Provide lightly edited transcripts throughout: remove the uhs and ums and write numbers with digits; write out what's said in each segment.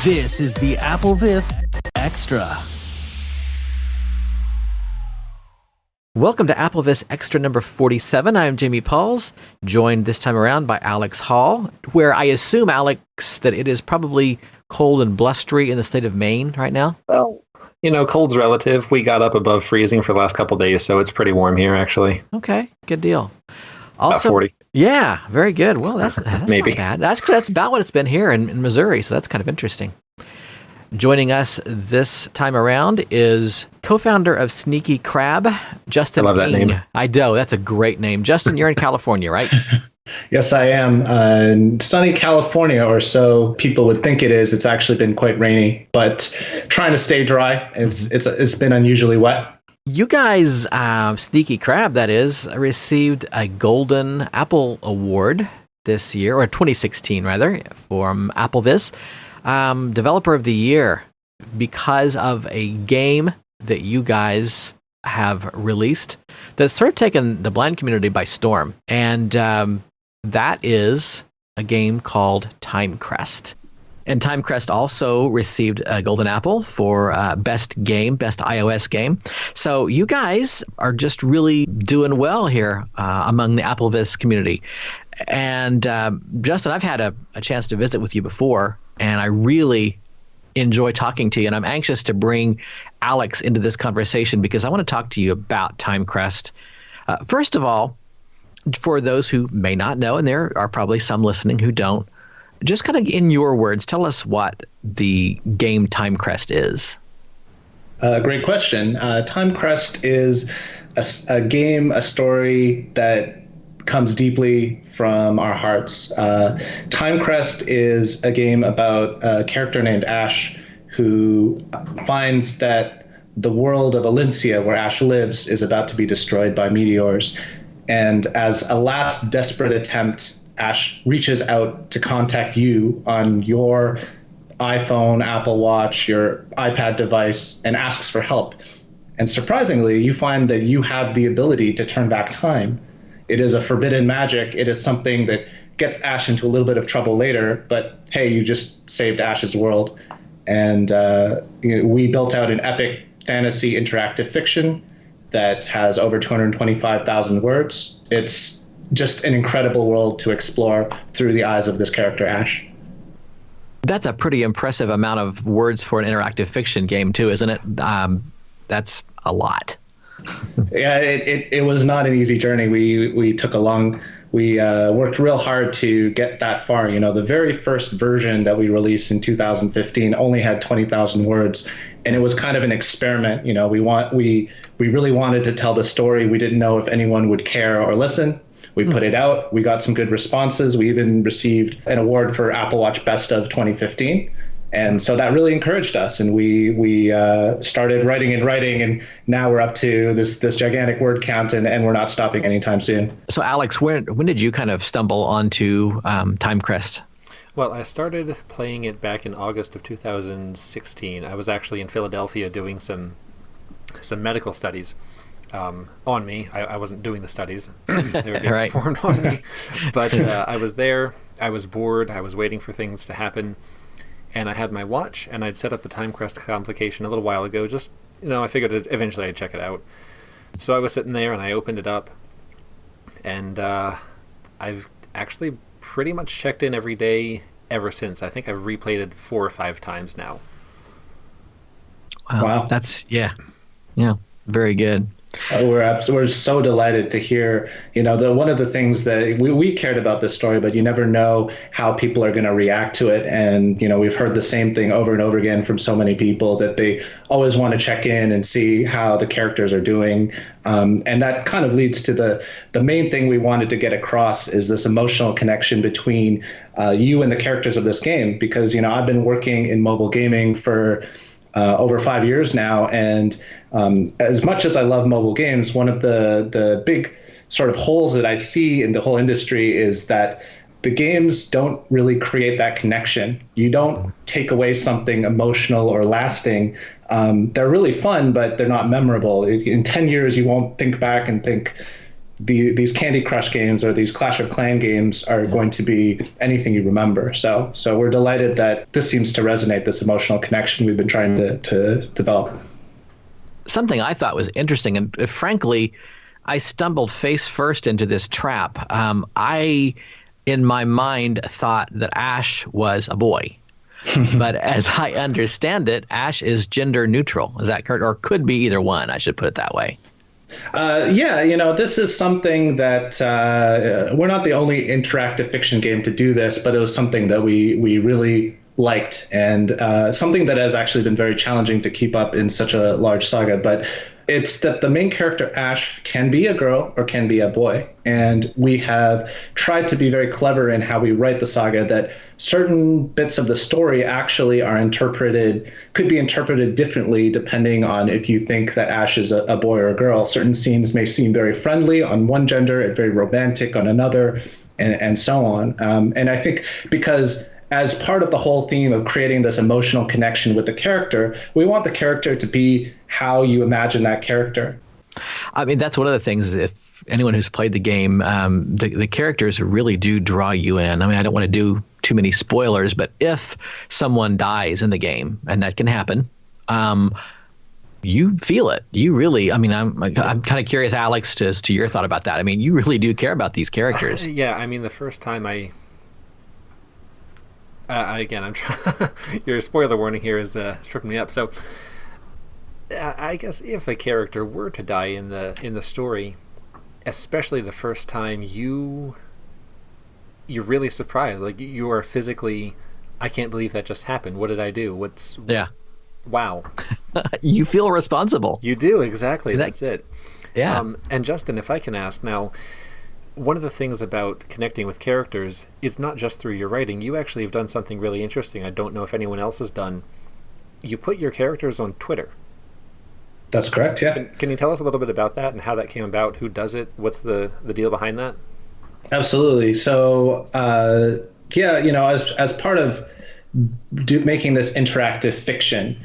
This is the AppleVis Extra. Welcome to AppleVis Extra number 47. I'm Jamie Pauls, joined this time around by Alex Hall, where I assume, Alex, that it is probably cold and blustery in the state of Maine right now? Well, cold's relative. We got up above freezing for the last couple of days, so it's pretty warm here, actually. Okay, good deal. Also, about 40. Yeah, very good. Well, that's Maybe. not bad. That's about what it's been here in Missouri, so that's kind of interesting. Joining us this time around is co-founder of Sneaky Crab, Justin. I love that name. I do. That's a great name. Justin, you're in California, right? Yes, I am. Sunny California, or so people would think it is. It's actually been quite rainy, but trying to stay dry. It's been unusually wet. You guys, Sneaky Crab, that is, received a Golden Apple Award this year, or 2016 rather, from AppleVis, Developer of the Year, because of a game that you guys have released that's sort of taken the blind community by storm. And that is a game called Timecrest. And Timecrest also received a Golden Apple for best iOS game. So you guys are just really doing well here among the AppleVis community. And Justin, I've had a chance to visit with you before, and I really enjoy talking to you. And I'm anxious to bring Alex into this conversation because I want to talk to you about Timecrest. First of all, for those who may not know, and there are probably some listening who don't, just kind of in your words, tell us what the game Timecrest is. Great question. Timecrest is a game, a story that comes deeply from our hearts. Timecrest is a game about a character named Ash who finds that the world of Valencia, where Ash lives, is about to be destroyed by meteors. And as a last desperate attempt, Ash reaches out to contact you on your iPhone, Apple Watch, your iPad device, and asks for help. And surprisingly, you find that you have the ability to turn back time. It is a forbidden magic. It is something that gets Ash into a little bit of trouble later, but hey, you just saved Ash's world. And we built out an epic fantasy interactive fiction that has over 225,000 words. It's just an incredible world to explore through the eyes of this character, Ash. That's a pretty impressive amount of words for an interactive fiction game, too, isn't it? That's a lot. Yeah, it was not an easy journey. We worked real hard to get that far. The very first version that we released in 2015 only had 20,000 words, and it was kind of an experiment. We really wanted to tell the story. We didn't know if anyone would care or listen. We put it out. We got some good responses. We even received an award for Apple Watch Best of 2015. And so that really encouraged us. And we started writing, and now we're up to this gigantic word count, and we're not stopping anytime soon. So Alex, when did you kind of stumble onto Timecrest? Well, I started playing it back in August of 2016. I was actually in Philadelphia doing some medical studies. On me. I wasn't doing the studies. They were being performed on me. But I was there. I was bored. I was waiting for things to happen. And I had my watch, and I'd set up the Timecrest complication a little while ago. Just, I figured eventually I'd check it out. So I was sitting there, and I opened it up. And I've actually pretty much checked in every day ever since. I think I've replayed it 4 or 5 times now. Wow. That's, yeah, very good. We're so delighted to hear, one of the things that we cared about this story, but you never know how people are going to react to it. And, we've heard the same thing over and over again from so many people that they always want to check in and see how the characters are doing. And that kind of leads to the main thing we wanted to get across is this emotional connection between you and the characters of this game. Because, I've been working in mobile gaming for over 5 years now. And as much as I love mobile games, one of the big sort of holes that I see in the whole industry is that the games don't really create that connection. You don't take away something emotional or lasting. They're really fun, but they're not memorable. In 10 years, you won't think back and think, these Candy Crush games or these Clash of Clan games are going to be anything you remember. So we're delighted that this seems to resonate, this emotional connection we've been trying to develop. Something I thought was interesting, and frankly, I stumbled face first into this trap. I, in my mind, thought that Ash was a boy. But as I understand it, Ash is gender neutral. Is that correct? Or could be either one, I should put it that way. Yeah, this is something that we're not the only interactive fiction game to do this, but it was something that we really liked, and something that has actually been very challenging to keep up in such a large saga. But it's that the main character, Ash, can be a girl or can be a boy. And we have tried to be very clever in how we write the saga, that certain bits of the story actually could be interpreted differently depending on if you think that Ash is a boy or a girl. Certain scenes may seem very friendly on one gender and very romantic on another, and so on. And I think because as part of the whole theme of creating this emotional connection with the character, we want the character to be how you imagine that character. I mean, that's one of the things, if anyone who's played the game, the characters really do draw you in. I mean, I don't want to do too many spoilers, but if someone dies in the game, and that can happen, you feel it. You really, I mean, I'm kind of curious, Alex, to your thought about that. I mean, you really do care about these characters. Yeah, I mean, the first time again, I'm trying. Your spoiler warning here is tripping me up. So, I guess if a character were to die in the story, especially the first time, you're really surprised. Like, you are physically, I can't believe that just happened. What did I do? Yeah. Wow. You feel responsible. You do, exactly. That's it. Yeah. And Justin, if I can ask now, one of the things about connecting with characters is not just through your writing. You actually have done something really interesting I don't know if anyone else has done. You put your characters on Twitter. That's correct, yeah. Can you tell us a little bit about that and how that came about? Who does it? What's the deal behind that? Absolutely. So, as part of making this interactive fiction,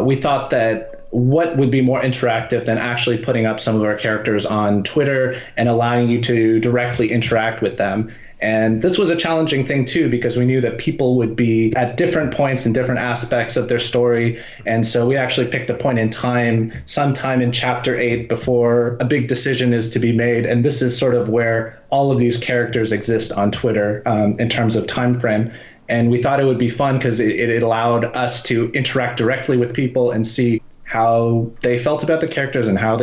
we thought that what would be more interactive than actually putting up some of our characters on Twitter and allowing you to directly interact with them. And this was a challenging thing, too, because we knew that people would be at different points in different aspects of their story. And so we actually picked a point in time, sometime in Chapter 8, before a big decision is to be made. And this is sort of where all of these characters exist on Twitter in terms of time frame. And we thought it would be fun because it allowed us to interact directly with people and see how they felt about the characters and how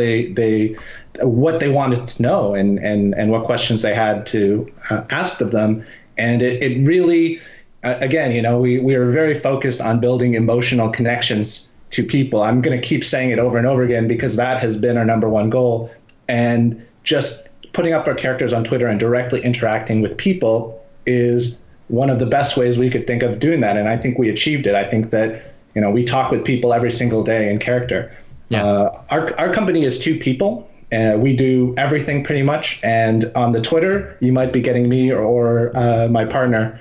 what they wanted to know and what questions they had to ask of them. And it really, again, we are very focused on building emotional connections to people. I'm going to keep saying it over and over again because that has been our number one goal. And just putting up our characters on Twitter and directly interacting with people is one of the best ways we could think of doing that. And I think we achieved it. I think that we talk with people every single day in character. Yeah. Our company is 2 people. We do everything pretty much. And on the Twitter, you might be getting me or my partner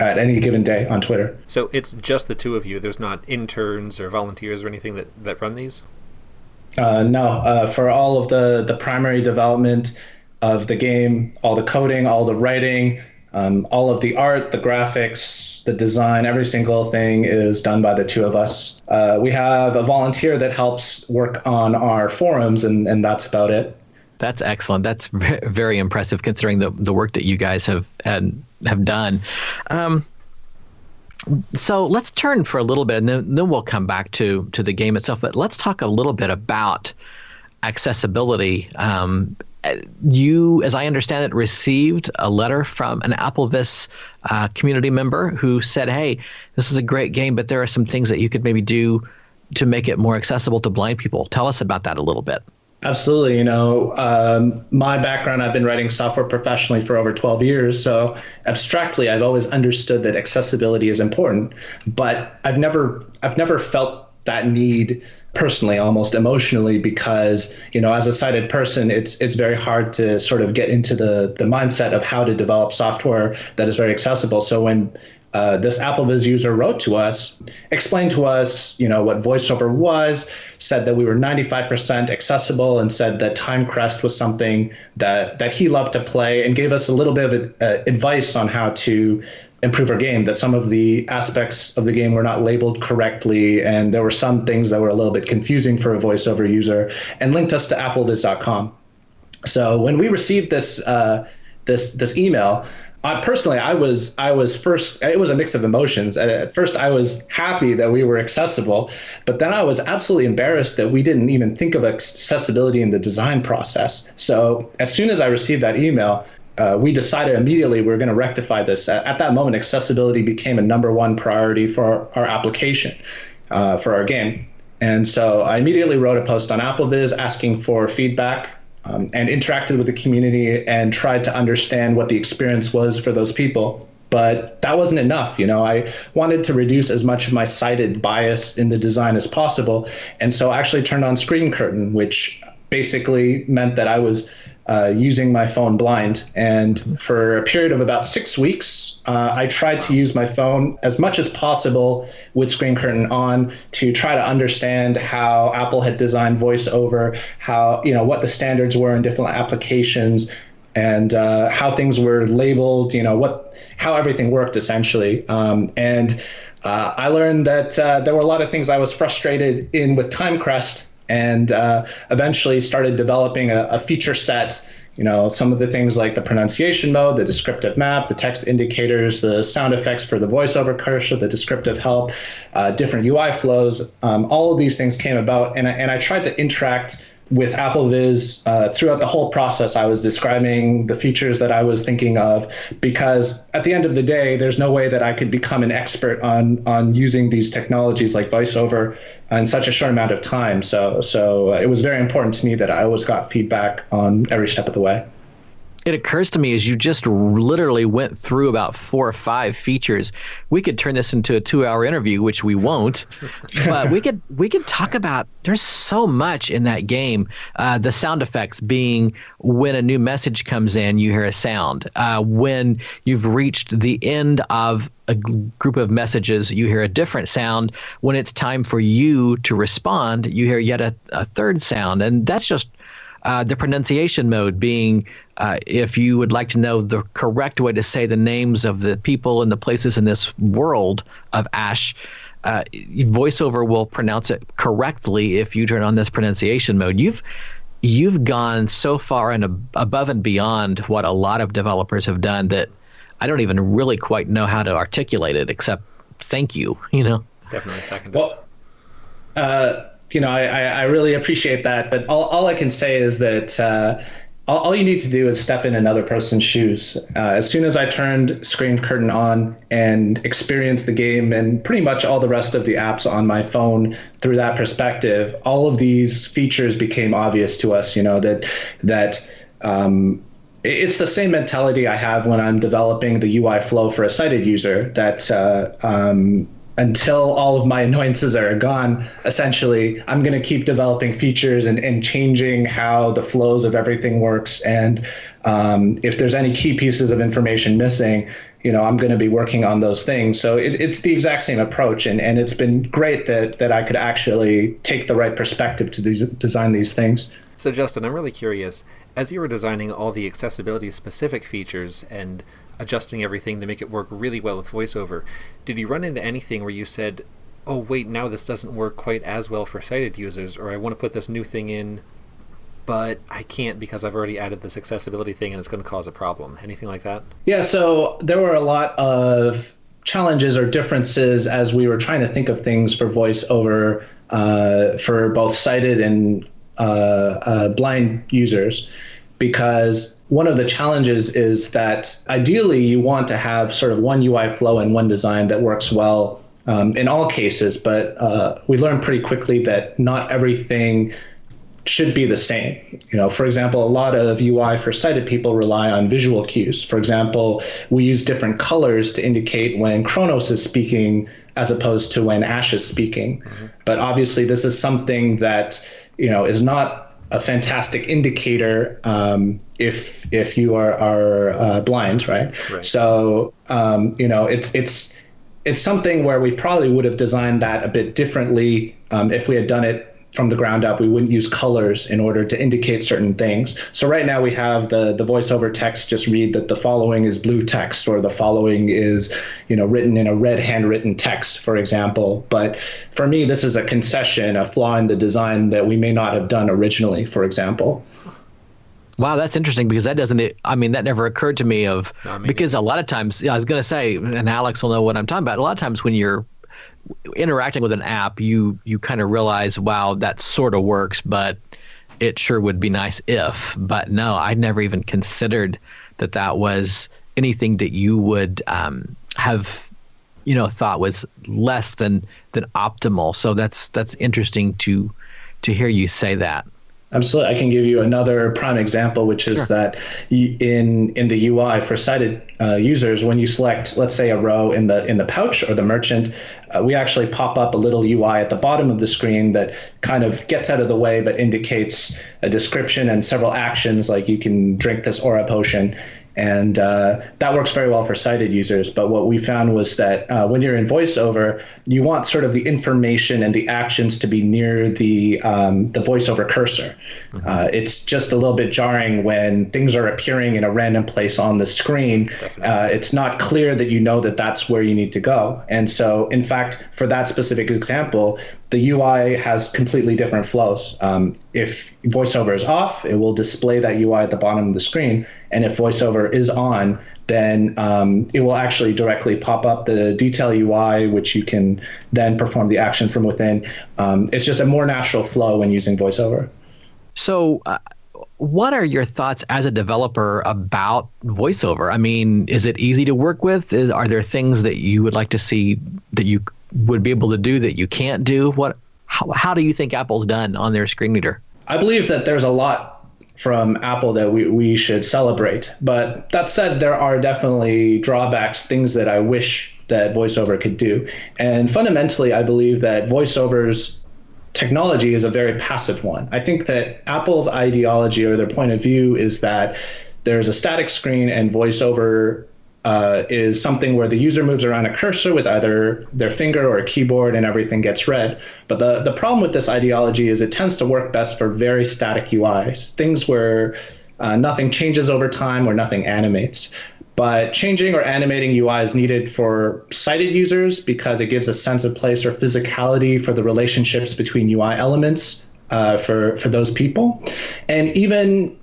at any given day on Twitter. So it's just the 2 of you. There's not interns or volunteers or anything that run these? No. For all of the primary development of the game, all the coding, all the writing, all of the art, the graphics, the design, every single thing is done by the 2 of us. We have a volunteer that helps work on our forums, and that's about it. That's excellent. That's very impressive considering the work that you guys have done. So let's turn for a little bit, and then we'll come back to the game itself. But let's talk a little bit about accessibility. You, as I understand it, received a letter from an AppleVis community member who said, hey, this is a great game, but there are some things that you could maybe do to make it more accessible to blind people. Tell us about that a little bit. Absolutely. My background, I've been writing software professionally for over 12 years. So abstractly, I've always understood that accessibility is important, but I've never felt that need personally, almost emotionally, because, as a sighted person, it's very hard to sort of get into the mindset of how to develop software that is very accessible. So when this AppleVis user wrote to us, explained to us, what VoiceOver was, said that we were 95% accessible, and said that Timecrest was something that he loved to play, and gave us a little bit of advice on how to improve our game, that some of the aspects of the game were not labeled correctly, and there were some things that were a little bit confusing for a VoiceOver user, and linked us to applevis.com. So when we received this email, personally, I was first, it was a mix of emotions. At first, I was happy that we were accessible, but then I was absolutely embarrassed that we didn't even think of accessibility in the design process. So as soon as I received that email, we decided immediately we were going to rectify this. At that moment, accessibility became a #1 priority for our application, for our game. And so I immediately wrote a post on AppleVis asking for feedback, and interacted with the community and tried to understand what the experience was for those people. But that wasn't enough. I wanted to reduce as much of my cited bias in the design as possible. And so I actually turned on screen curtain, which basically meant that I was using my phone blind. And for a period of about 6 weeks, I tried to use my phone as much as possible with screen curtain on to try to understand how Apple had designed VoiceOver, how, what the standards were in different applications, and how things were labeled, how everything worked essentially. I learned that there were a lot of things I was frustrated in with Timecrest, and eventually started developing a feature set, some of the things like the pronunciation mode, the descriptive map, the text indicators, the sound effects for the VoiceOver cursor, the descriptive help, different UI flows. All of these things came about, and I tried to interact with AppleVis throughout the whole process. I was describing the features that I was thinking of, because at the end of the day, there's no way that I could become an expert on using these technologies like VoiceOver in such a short amount of time. So it was very important to me that I always got feedback on every step of the way. It occurs to me as you just literally went through about 4 or 5 features. We could turn this into a 2-hour interview, which we won't. But we could talk about, there's so much in that game. The sound effects being when a new message comes in, you hear a sound. When you've reached the end of a group of messages, you hear a different sound. When it's time for you to respond, you hear yet a third sound. And that's just the pronunciation mode being, if you would like to know the correct way to say the names of the people and the places in this world of Ash, VoiceOver will pronounce it correctly if you turn on this pronunciation mode. You've gone so far and above and beyond what a lot of developers have done that I don't even really quite know how to articulate it, except thank you. Definitely second. Well, I really appreciate that, but all I can say is that all you need to do is step in another person's shoes. As soon as I turned screen curtain on and experienced the game and pretty much all the rest of the apps on my phone through that perspective, all of these features became obvious to us. That it's the same mentality I have when I'm developing the UI flow for a sighted user, that until all of my annoyances are gone, essentially, I'm going to keep developing features and changing how the flows of everything works. And if there's any key pieces of information missing, I'm going to be working on those things. So it's the exact same approach. And it's been great that I could actually take the right perspective to design these things. So Justin, I'm really curious, as you were designing all the accessibility specific features and adjusting everything to make it work really well with VoiceOver, did you run into anything where you said, oh wait, now this doesn't work quite as well for sighted users, or I want to put this new thing in, but I can't because I've already added this accessibility thing and it's going to cause a problem? Anything like that? Yeah, so there were a lot of challenges or differences as we were trying to think of things for VoiceOver for both sighted and blind users, because one of the challenges is that ideally you want to have sort of one UI flow and one design that works well in all cases, but we learned pretty quickly that not everything should be the same. For example, a lot of UI for sighted people rely on visual cues. For example, we use different colors to indicate when Kronos is speaking as opposed to when Ash is speaking. Mm-hmm. But obviously this is something that is not a fantastic indicator if you are blind, right? Right. So it's something where we probably would have designed that a bit differently if we had done it from the ground up. We wouldn't use colors in order to indicate certain things. So right now we have the voiceover text just read that the following is blue text, or the following is written in a red handwritten text, for example. But for me, this is a concession, a flaw in the design that we may not have done originally, for example. Wow, that's interesting, because that that never occurred to me because a lot of times, I was going to say, and Alex will know what I'm talking about, a lot of times when you're interacting with an app, you kind of realize, wow, that sort of works, but it sure would be nice if. But no, I'd never even considered that was anything that you would have thought was less than optimal. So that's interesting to hear you say that. Absolutely. I can give you another prime example, which is that in the UI for sighted users, when you select, let's say, a row in the pouch or the merchant, we actually pop up a little UI at the bottom of the screen that kind of gets out of the way but indicates a description and several actions, like you can drink this aura potion. And that works very well for sighted users. But what we found was that when you're in VoiceOver, you want sort of the information and the actions to be near the VoiceOver cursor. Mm-hmm. It's just a little bit jarring when things are appearing in a random place on the screen. It's not clear that that that's where you need to go. And so, in fact, for that specific example, the UI has completely different flows. If VoiceOver is off, it will display that UI at the bottom of the screen. And if VoiceOver is on, then it will actually directly pop up the detail UI, which you can then perform the action from within. It's just a more natural flow when using VoiceOver. So what are your thoughts as a developer about VoiceOver? I mean, is it easy to work with? Are there things that you would like to see that you would be able to do that you can't do? How do you think Apple's done on their screen reader? I believe that there's a lot from Apple that we should celebrate. But that said, there are definitely drawbacks, things that I wish that VoiceOver could do. And fundamentally, I believe that VoiceOver's technology is a very passive one. I think that Apple's ideology or their point of view is that there's a static screen, and VoiceOver is something where the user moves around a cursor with either their finger or a keyboard and everything gets read. But the problem with this ideology is it tends to work best for very static UIs, things where nothing changes over time or nothing animates. But changing or animating UI is needed for sighted users because it gives a sense of place or physicality for the relationships between UI elements for those people. And even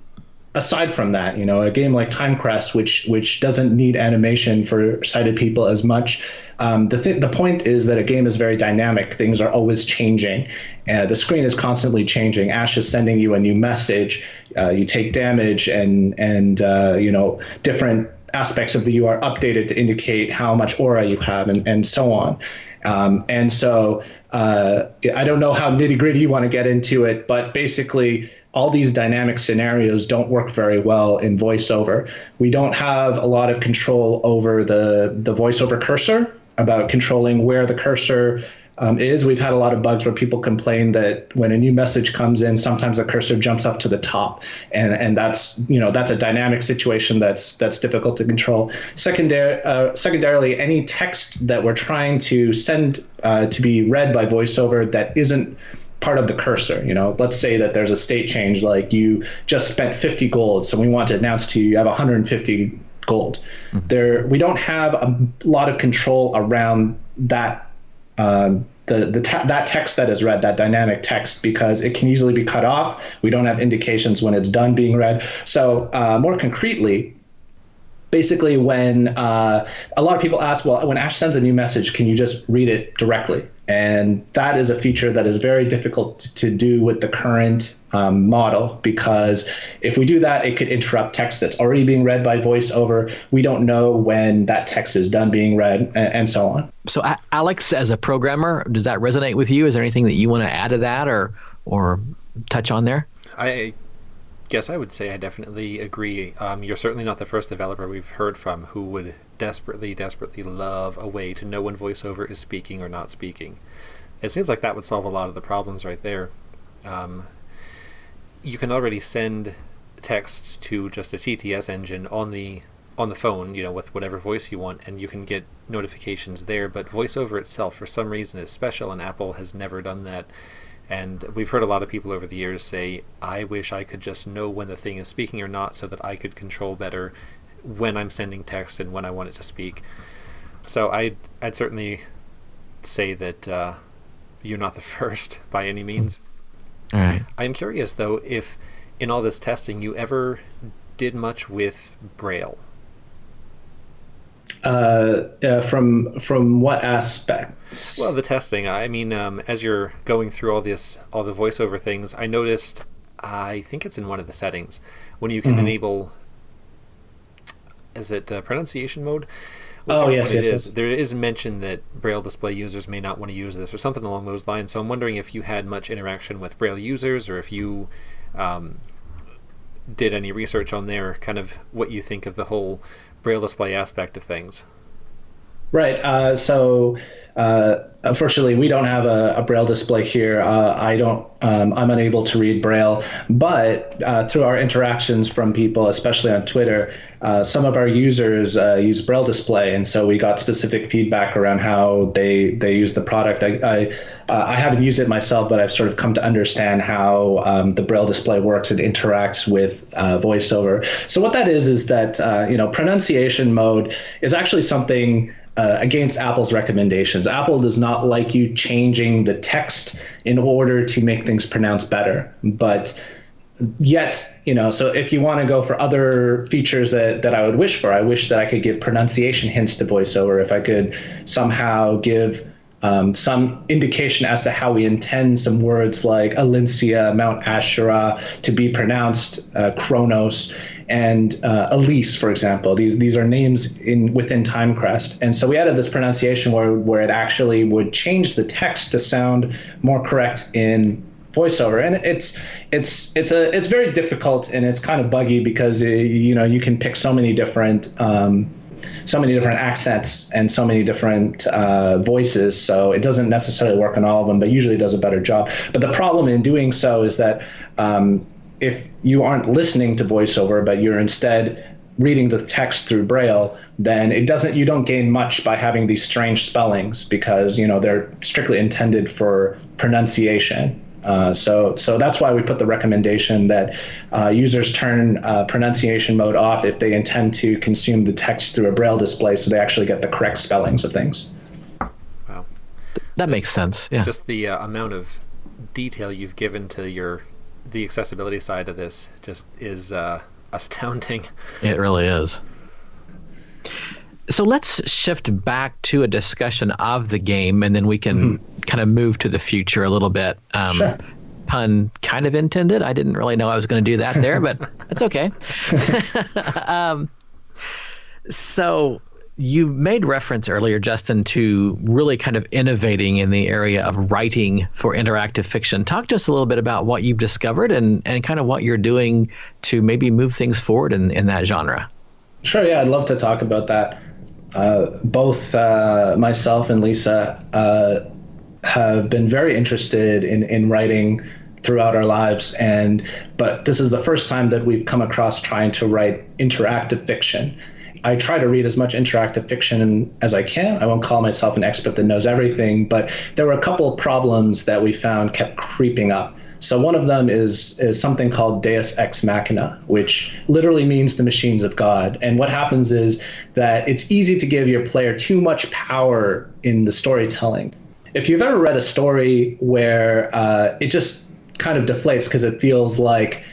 aside from that, a game like Timecrest, which doesn't need animation for sighted people as much, the point is that a game is very dynamic. Things are always changing. The screen is constantly changing. Ash is sending you a new message. You take damage, and different aspects of the UI are updated to indicate how much aura you have, and so on. And so I don't know how nitty-gritty you want to get into it, but basically all these dynamic scenarios don't work very well in VoiceOver. We don't have a lot of control over the VoiceOver cursor, about controlling where the cursor is. We've had a lot of bugs where people complain that when a new message comes in, sometimes the cursor jumps up to the top, and that's a dynamic situation that's difficult to control. Secondarily, any text that we're trying to send to be read by VoiceOver that isn't part of the cursor. Let's say that there's a state change, like you just spent 50 gold, so we want to announce to you have 150 gold. Mm-hmm. We don't have a lot of control around that. That text that is read, that dynamic text, because it can easily be cut off. We don't have indications when it's done being read. So more concretely, basically when a lot of people ask, well, when Ash sends a new message, can you just read it directly? And that is a feature that is very difficult to do with the current model, because if we do that, it could interrupt text that's already being read by VoiceOver. We don't know when that text is done being read, and so on. So Alex, as a programmer, does that resonate with you? Is there anything that you want to add to that or touch on there? I guess I would say I definitely agree. You're certainly not the first developer we've heard from who would desperately love a way to know when VoiceOver is speaking or not speaking. It seems like that would solve a lot of the problems right there. you can already send text to just a TTS engine on the phone, with whatever voice you want, and you can get notifications there. But VoiceOver itself, for some reason, is special, and Apple has never done that. And we've heard a lot of people over the years say, I wish I could just know when the thing is speaking or not, so that I could control better when I'm sending text and when I want it to speak. So I'd certainly say that you're not the first by any means. All right. I'm curious, though, if in all this testing you ever did much with Braille. From what aspects? Well, the testing. I mean, as you're going through all the VoiceOver things, I noticed, I think it's in one of the settings, when you can enable, is it pronunciation mode? Yes. There is mention that Braille display users may not want to use this or something along those lines. So I'm wondering if you had much interaction with Braille users, or if you did any research on there, kind of what you think of the whole Braille display aspect of things. Right. So unfortunately, we don't have a Braille display here. I'm unable to read Braille, but through our interactions from people, especially on Twitter, some of our users use Braille display, and so we got specific feedback around how they use the product. I haven't used it myself, but I've sort of come to understand how the Braille display works and interacts with VoiceOver. So what that is that pronunciation mode is actually something against Apple's recommendations. Apple does not like you changing the text in order to make things pronounce better. But yet, so if you want to go for other features that I would wish for, I wish that I could give pronunciation hints to VoiceOver. If I could somehow give some indication as to how we intend some words like Alincia, Mount Asherah to be pronounced Kronos, and Elise, for example. These are names within Timecrest. And so we added this pronunciation where it actually would change the text to sound more correct in VoiceOver. And it's very difficult, and it's kind of buggy because you can pick so many different accents and so many different voices, so it doesn't necessarily work on all of them, but usually does a better job. But the problem in doing so is that if you aren't listening to VoiceOver, but you're instead reading the text through Braille, then you don't gain much by having these strange spellings, because they're strictly intended for pronunciation. So that's why we put the recommendation that users turn pronunciation mode off if they intend to consume the text through a Braille display, so they actually get the correct spellings of things. Wow. That makes sense, yeah. Just the amount of detail you've given to the accessibility side of this just is astounding. It really is. So let's shift back to a discussion of the game, and then we can kind of move to the future a little bit. Sure. Pun kind of intended. I didn't really know I was going to do that there, but that's okay. So you made reference earlier, Justin, to really kind of innovating in the area of writing for interactive fiction. Talk to us a little bit about what you've discovered and kind of what you're doing to maybe move things forward in that genre. Sure, yeah, I'd love to talk about that. Both myself and Lisa have been very interested in writing throughout our lives, but this is the first time that we've come across trying to write interactive fiction. I try to read as much interactive fiction as I can. I won't call myself an expert that knows everything, but there were a couple of problems that we found kept creeping up. So one of them is something called Deus Ex Machina, which literally means the machines of God. And what happens is that it's easy to give your player too much power in the storytelling. If you've ever read a story where it just kind of deflates because it feels like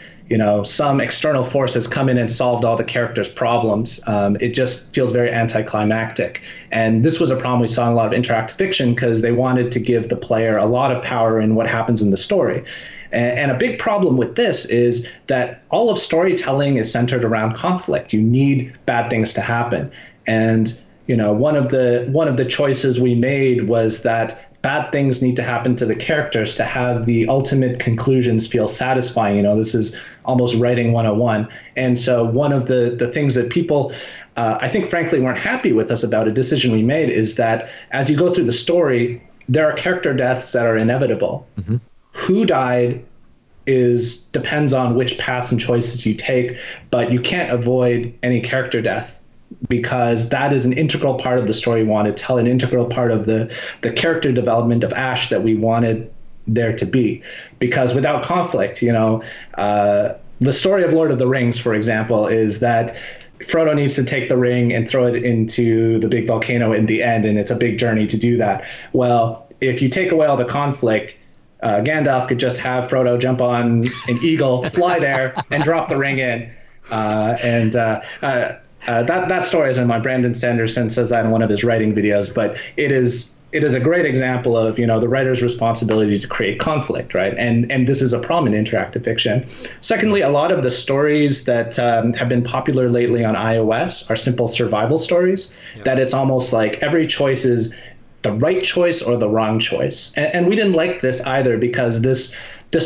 some external force has come in and solved all the characters' problems, it just feels very anticlimactic. And this was a problem we saw in a lot of interactive fiction because they wanted to give the player a lot of power in what happens in the story. And a big problem with this is that all of storytelling is centered around conflict. You need bad things to happen. And one of the choices we made was that bad things need to happen to the characters to have the ultimate conclusions feel satisfying. This is almost writing 101. And so one of the things that people, I think, frankly, weren't happy with us about a decision we made is that as you go through the story, there are character deaths that are inevitable. Mm-hmm. Who died, is depends on which paths and choices you take, but you can't avoid any character death because that is an integral part of the story we want to tell, an integral part of the character development of Ash that we wanted there to be. Because without conflict, the story of Lord of the Rings, for example, is that Frodo needs to take the ring and throw it into the big volcano in the end, and it's a big journey to do that. Well, if you take away all the conflict, Gandalf could just have Frodo jump on an eagle, fly there, and drop the ring in. That story is in my Brandon Sanderson says that in one of his writing videos, but it is a great example of the writer's responsibility to create conflict, right? And this is a problem in interactive fiction. Secondly, a lot of the stories that have been popular lately on iOS are simple survival stories. Yeah. That it's almost like every choice is the right choice or the wrong choice, and we didn't like this either because this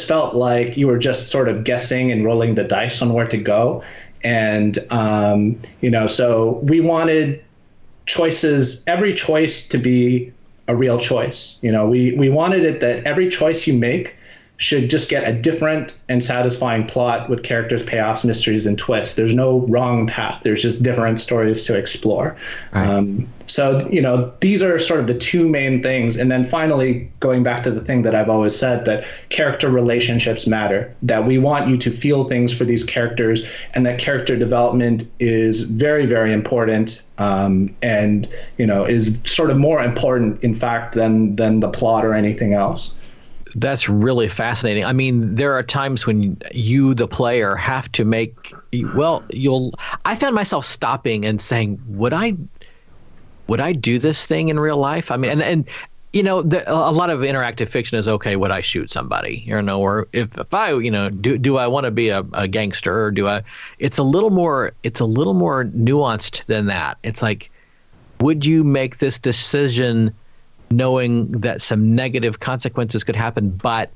felt like you were just sort of guessing and rolling the dice on where to go, and so we wanted every choice to be a real choice. We wanted it that every choice you make should just get a different and satisfying plot with characters, payoffs, mysteries, and twists. There's no wrong path. There's just different stories to explore. Right. So these are sort of the two main things. And then finally, going back to the thing that I've always said, that character relationships matter, that we want you to feel things for these characters, and that character development is very, very important, and is sort of more important, in fact, than the plot or anything else. That's really fascinating. I mean, there are times when you, the player, have to make, I found myself stopping and saying, would I do this thing in real life? I mean, and a lot of interactive fiction is, okay, would I shoot somebody? Or if I, do I want to be a gangster, or do I? It's a little more nuanced than that. It's like, would you make this decision knowing that some negative consequences could happen, but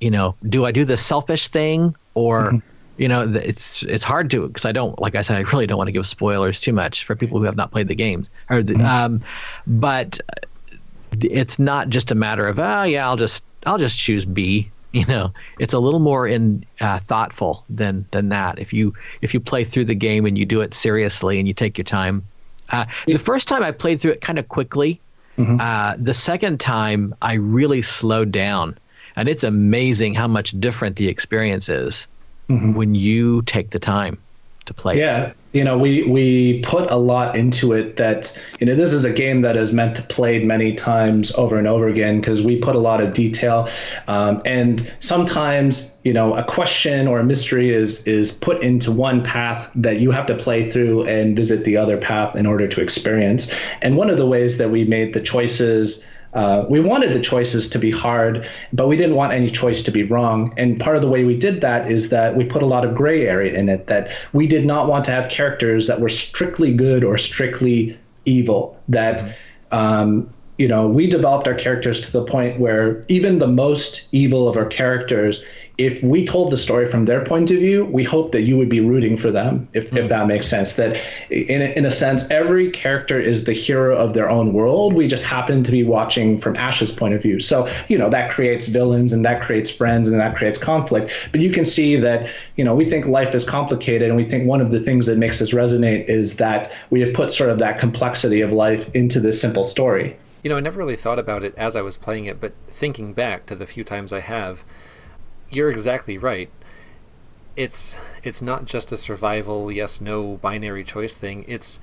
do I do the selfish thing, or it's hard to, because I don't, like I said, I really don't want to give spoilers too much for people who have not played the games, but it's not just a matter of I'll just choose B. It's a little more thoughtful than that. If you play through the game and you do it seriously and you take your time. The first time I played through it kind of quickly. Mm-hmm. The second time, I really slowed down, and it's amazing how much different the experience is when you take the time to play. Yeah, we put a lot into it. That this is a game that is meant to played many times over and over again, because we put a lot of detail, and sometimes a question or a mystery is put into one path that you have to play through and visit the other path in order to experience. And one of the ways that we made the choices, we wanted the choices to be hard, but we didn't want any choice to be wrong. And part of the way we did that is that we put a lot of gray area in it, that we did not want to have characters that were strictly good or strictly evil, that we developed our characters to the point where even the most evil of our characters, if we told the story from their point of view, we hope that you would be rooting for them, if that makes sense. That in a sense, every character is the hero of their own world. We just happen to be watching from Ash's point of view. So, that creates villains, and that creates friends, and that creates conflict. But you can see that, we think life is complicated, and we think one of the things that makes us resonate is that we have put sort of that complexity of life into this simple story. I never really thought about it as I was playing it, but thinking back to the few times I have, you're exactly right. It's not just a survival yes/no binary choice thing. It's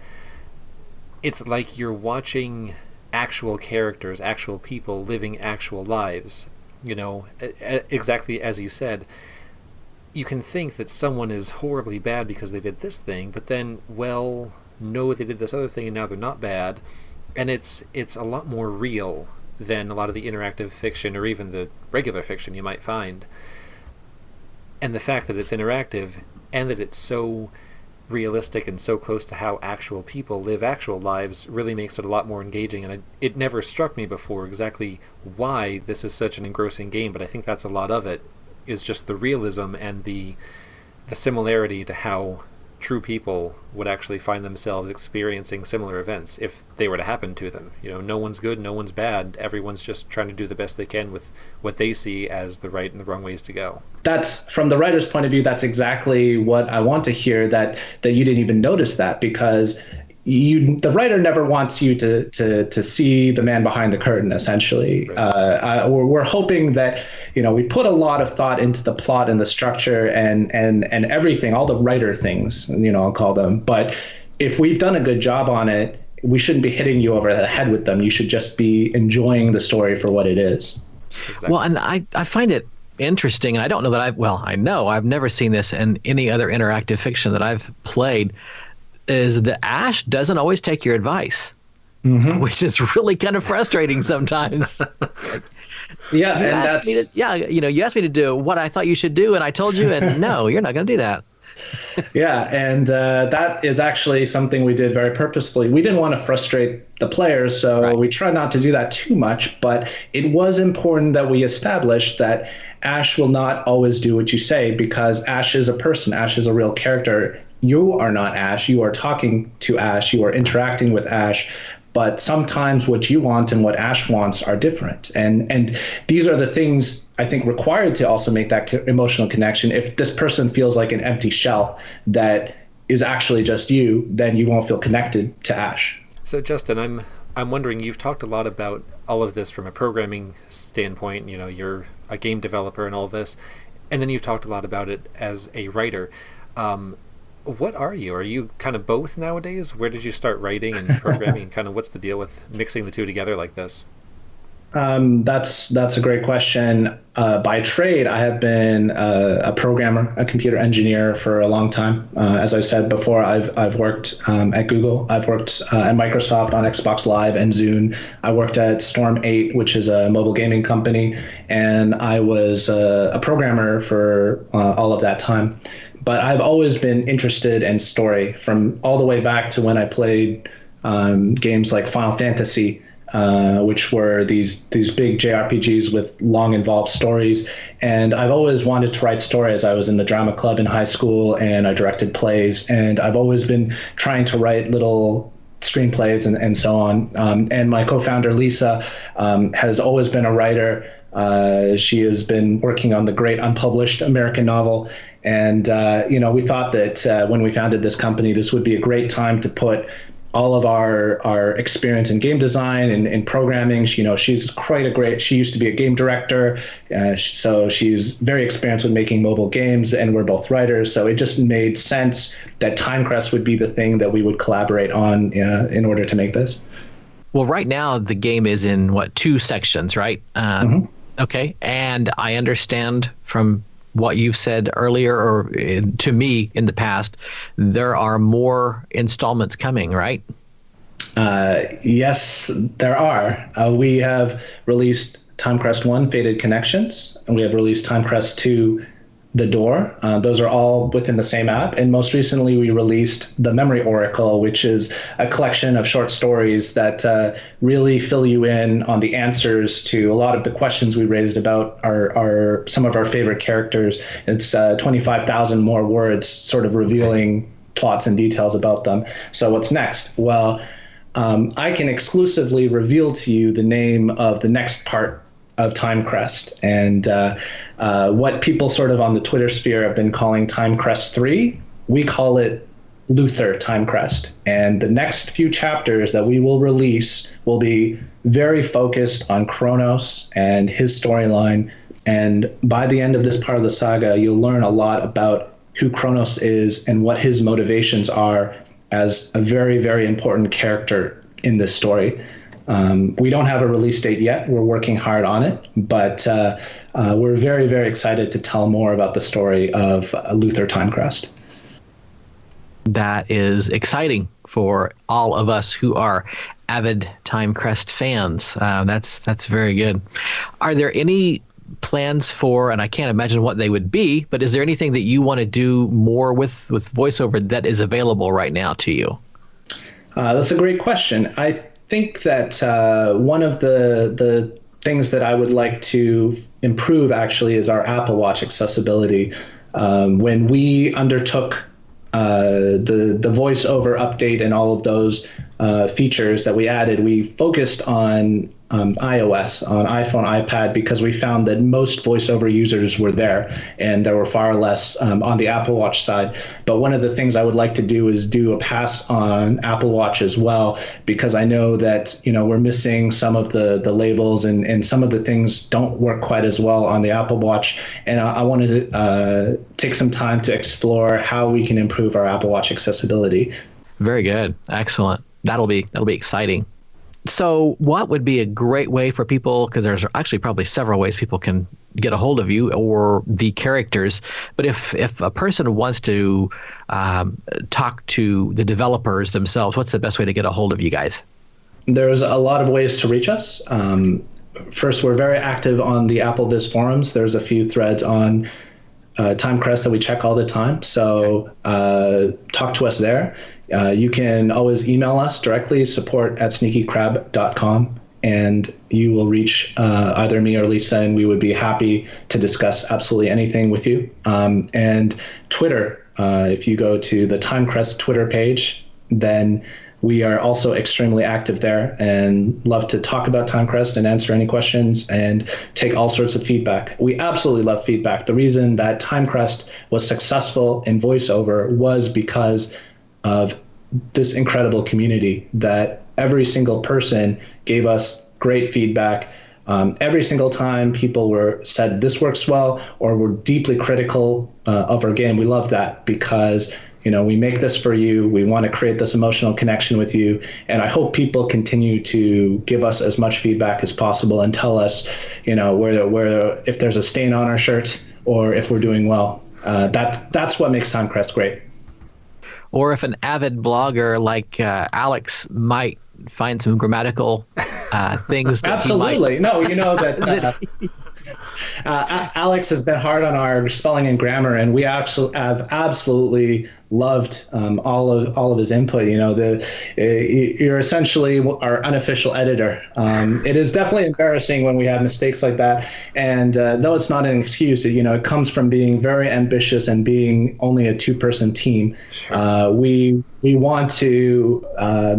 like you're watching actual characters, actual people living actual lives. Exactly as you said. You can think that someone is horribly bad because they did this thing, but then, no, they did this other thing and now they're not bad. And it's a lot more real than a lot of the interactive fiction or even the regular fiction you might find. And the fact that it's interactive and that it's so realistic and so close to how actual people live actual lives really makes it a lot more engaging. And it never struck me before exactly why this is such an engrossing game, but I think that's a lot of it, is just the realism and the similarity to how true people would actually find themselves experiencing similar events if they were to happen to them. No one's good, no one's bad. Everyone's just trying to do the best they can with what they see as the right and the wrong ways to go. That's, from the writer's point of view, that's exactly what I want to hear, that you didn't even notice that, because the writer never wants you to see the man behind the curtain, essentially. Right. We're hoping that, we put a lot of thought into the plot and the structure and everything, all the writer things, I'll call them. But if we've done a good job on it, we shouldn't be hitting you over the head with them. You should just be enjoying the story for what it is. Exactly. Well, and I find it interesting. I don't know that I know I've never seen this in any other interactive fiction that I've played, is that Ash doesn't always take your advice, which is really kind of frustrating sometimes. You asked me to do what I thought you should do, and I told you, and no, you're not going to do that. Yeah, and that is actually something we did very purposefully. We didn't want to frustrate the players, so we tried not to do that too much, but it was important that we established that Ash will not always do what you say, because Ash is a person. Ash is a real character. You are not Ash. You are talking to Ash. You are interacting with Ash. But sometimes what you want and what Ash wants are different. And these are the things I think required to also make that emotional connection. If this person feels like an empty shell that is actually just you, then you won't feel connected to Ash. So Justin, I'm wondering, you've talked a lot about all of this from a programming standpoint. You're a game developer and all this, and then you've talked a lot about it as a writer. What are you? Are you kind of both nowadays? Where did you start writing and programming, and kind of what's the deal with mixing the two together like this? That's a great question. By trade, I have been a programmer, a computer engineer for a long time. As I said before, I've worked at Google. I've worked at Microsoft on Xbox Live and Zune. I worked at Storm 8, which is a mobile gaming company, and I was a programmer for all of that time. But I've always been interested in story, from all the way back to when I played games like Final Fantasy, which were these big JRPGs with long involved stories. And I've always wanted to write stories. I was in the drama club in high school, and I directed plays. And I've always been trying to write little screenplays and so on. And my co-founder, Lisa, has always been a writer. She has been working on the great unpublished American novel. And, we thought that when we founded this company, this would be a great time to put all of our experience in game design and programming. She's she used to be a game director. So she's very experienced with making mobile games, and we're both writers. So it just made sense that Timecrest would be the thing that we would collaborate on in order to make this. Well, right now the game is in 2 sections, right? Okay. And I understand from what you've said earlier, or to me in the past, there are more installments coming, right? Yes, there are. We have released Timecrest 1, Faded Connections, and we have released Timecrest 2, The Door. Those are all within the same app. And most recently, we released The Memory Oracle, which is a collection of short stories that really fill you in on the answers to a lot of the questions we raised about some of our favorite characters. It's 25,000 more words, sort of revealing plots and details about them. So what's next? Well, I can exclusively reveal to you the name of the next part of Timecrest, and what people sort of on the Twitter sphere have been calling Timecrest 3, we call it Luther Timecrest. And the next few chapters that we will release will be very focused on Kronos and his storyline. And by the end of this part of the saga, you'll learn a lot about who Kronos is and what his motivations are as a very, very important character in this story. We don't have a release date yet. We're working hard on it, but we're very, very excited to tell more about the story of Luther Timecrest. That is exciting for all of us who are avid Timecrest fans. That's very good. Are there any plans for, and I can't imagine what they would be, but is there anything that you want to do more with voiceover that is available right now to you? That's a great question. I think that one of the things that I would like to improve actually is our Apple Watch accessibility. When we undertook the voiceover update and all of those features that we added, we focused on iOS, on iPhone, iPad, because we found that most voiceover users were there, and there were far less on the Apple Watch side. But one of the things I would like to do is do a pass on Apple Watch as well, because I know that we're missing some of the labels, and some of the things don't work quite as well on the Apple Watch. And I wanted to take some time to explore how we can improve our Apple Watch accessibility. Very good. Excellent. That'll be exciting. So what would be a great way for people, because there's actually probably several ways people can get a hold of you or the characters, but if a person wants to talk to the developers themselves, what's the best way to get a hold of you guys? There's a lot of ways to reach us. First, we're very active on the AppleVis forums. There's a few threads on Timecrest that we check all the time. So talk to us there. You can always email us directly, support@sneakycrab.com, and you will reach either me or Lisa, and we would be happy to discuss absolutely anything with you. And Twitter, if you go to the Timecrest Twitter page, then we are also extremely active there and love to talk about Timecrest and answer any questions and take all sorts of feedback. We absolutely love feedback. The reason that Timecrest was successful in voiceover was because of this incredible community that every single person gave us great feedback. Every single time people said this works well or were deeply critical of our game. We love that because we make this for you. We want to create this emotional connection with you. And I hope people continue to give us as much feedback as possible and tell us, where if there's a stain on our shirt or if we're doing well. That's what makes Timecrest great. Or if an avid blogger like Alex might find some grammatical things that absolutely. He might... No, that Alex has been hard on our spelling and grammar, and we actually have absolutely loved all of his input. You're essentially our unofficial editor. It is definitely embarrassing when we have mistakes like that, and though it's not an excuse, it comes from being very ambitious and being only a two-person team. Sure. We want to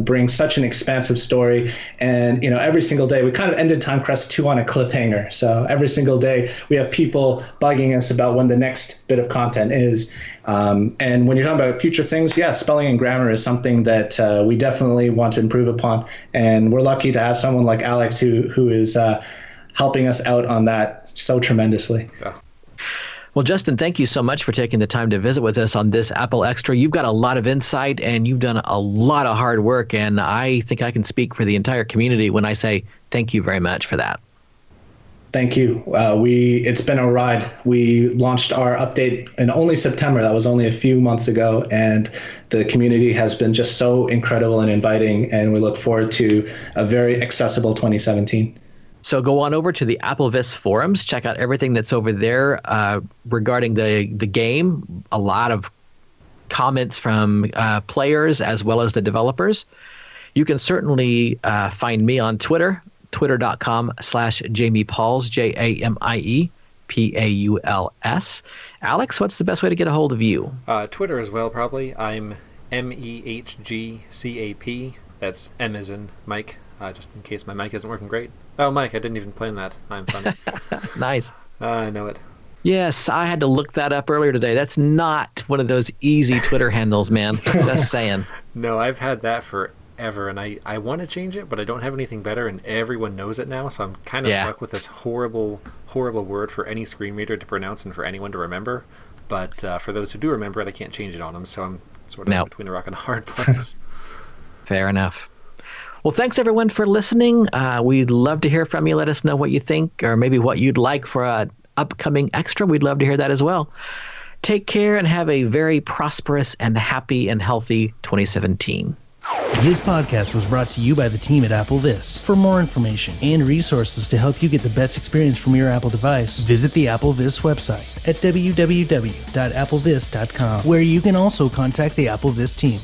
bring such an expansive story, and every single day we kind of ended Timecrest 2 on a cliffhanger. So every single day we have people bugging us about when the next bit of content is. And when you're talking about future things, spelling and grammar is something that we definitely want to improve upon. And we're lucky to have someone like Alex who is helping us out on that so tremendously. Yeah. Well, Justin, thank you so much for taking the time to visit with us on this Apple Extra. You've got a lot of insight and you've done a lot of hard work. And I think I can speak for the entire community when I say thank you very much for that. Thank you. It's been a ride. We launched our update in only September. That was only a few months ago. And the community has been just so incredible and inviting. And we look forward to a very accessible 2017. So go on over to the AppleVis forums. Check out everything that's over there regarding the game. A lot of comments from players as well as the developers. You can certainly find me on Twitter. Twitter.com/Jamie Pauls, JamiePauls. Alex, what's the best way to get a hold of you? Twitter as well, probably. I'm MEHGCAP. That's M as in Mike, just in case my mic isn't working great. Oh, Mike, I didn't even plan that. I'm funny. Nice. I know it. Yes, I had to look that up earlier today. That's not one of those easy Twitter handles, man. Just saying. No, I've had that forever, and I want to change it, but I don't have anything better, and everyone knows it now, so I'm kind of stuck with this horrible word for any screen reader to pronounce and for anyone to remember. But for those who do remember it, I can't change it on them, so I'm sort of between a rock and a hard place. Fair enough. Well, thanks everyone for listening. We'd love to hear from you. Let us know what you think, or maybe what you'd like for an upcoming extra. We'd love to hear that as well. Take care and have a very prosperous and happy and healthy 2017. This podcast was brought to you by the team at AppleVis. For more information and resources to help you get the best experience from your Apple device, visit the AppleVis website at www.applevis.com, where you can also contact the AppleVis team.